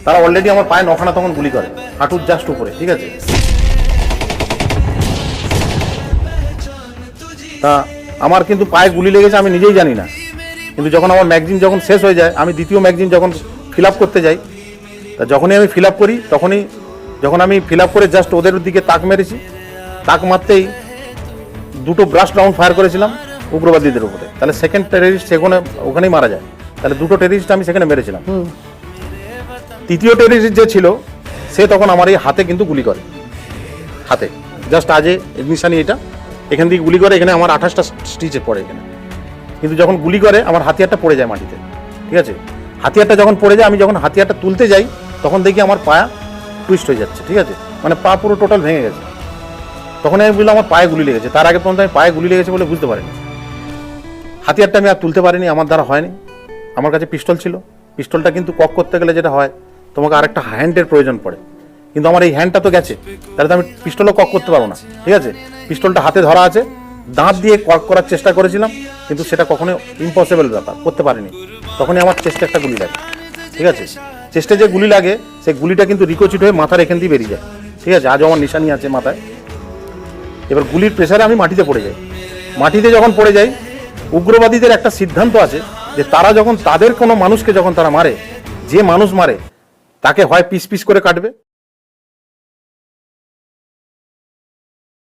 তারা অলরেডি আমার পায়ে নখানা তখন গুলি করে, হাঁটুর জাস্ট উপরে, ঠিক আছে। তা আমার কিন্তু পায়ে গুলি লেগেছে আমি নিজেই জানি না, কিন্তু যখন আমার ম্যাগজিন যখন শেষ হয়ে যায়, আমি দ্বিতীয় ম্যাগজিন যখন ফিল আপ করতে যাই, তা যখনই আমি ফিল আপ করি তখনই যখন আমি ফিল আপ করে জাস্ট ওদের দিকে তাক মেরেছি, তাক মারতেই দুটো ব্রাস্ট রাউন্ড ফায়ার করেছিলাম উগ্রবাদীদের উপরে, তাহলে সেকেন্ড টেররিস্ট ওখানেই মারা যায়, তাহলে দুটো টেররিস্ট আমি সেখানে মেরেছিলাম। তৃতীয় টেররিস্ট যে ছিল সে তখন আমার এই হাতে কিন্তু গুলি করে, হাতে জাস্ট আজে নিশানি এটা, এখান থেকে গুলি করে, এখানে আমার 28টা স্টিচে পড়ে এখানে, কিন্তু যখন গুলি করে আমার হাতিয়ারটা পড়ে যায় মাটিতে, ঠিক আছে। হাতিয়ারটা যখন পড়ে যায়, আমি যখন হাতিয়ারটা তুলতে যাই তখন দেখি আমার পা টুইস্ট হয়ে যাচ্ছে, ঠিক আছে, মানে পা পুরো টোটাল ভেঙে গেছে। তখন আমি বুঝলাম আমার পায়ে গুলি লেগেছে, তার আগে পর্যন্ত আমি পায়ে গুলি লেগেছে বলে বুঝতে পারিনি। হাতিয়ারটা আমি আর তুলতে পারিনি, আমার দ্বারা হয়নি। আমার কাছে পিস্তল ছিল, পিস্তলটা কিন্তু কক করতে গেলে যেটা হয় তোমাকে আরেকটা হ্যান্ডের প্রয়োজন পড়ে, কিন্তু আমার এই হ্যান্ডটা তো গেছে, তাহলে তো আমি পিস্তলও কক করতে পারবো না, ঠিক আছে। পিস্তলটা হাতে ধরা আছে, দাঁত দিয়ে কক করার চেষ্টা করেছিলাম, কিন্তু সেটা কখনো ইম্পসিবল ব্যাপার, করতে পারিনি। তখনই আমার চেস্টে একটা গুলি লাগে, ঠিক আছে। চেস্টে যে গুলি লাগে সেই গুলিটা কিন্তু রিকোচিট হয়ে মাথার এখান দিয়ে বেরিয়ে যায়, ঠিক আছে, আজও আমার নিশানি আছে মাথায়। এবার গুলির প্রেসারে আমি মাটিতে পড়ে যাই। মাটিতে যখন পড়ে যাই, উগ্রবাদীদের একটা সিদ্ধান্ত আছে যে তারা যখন তাদের কোনো মানুষকে যখন তারা মারে, যে মানুষ মারে তাকে হয় পিস পিস করে কাটবে,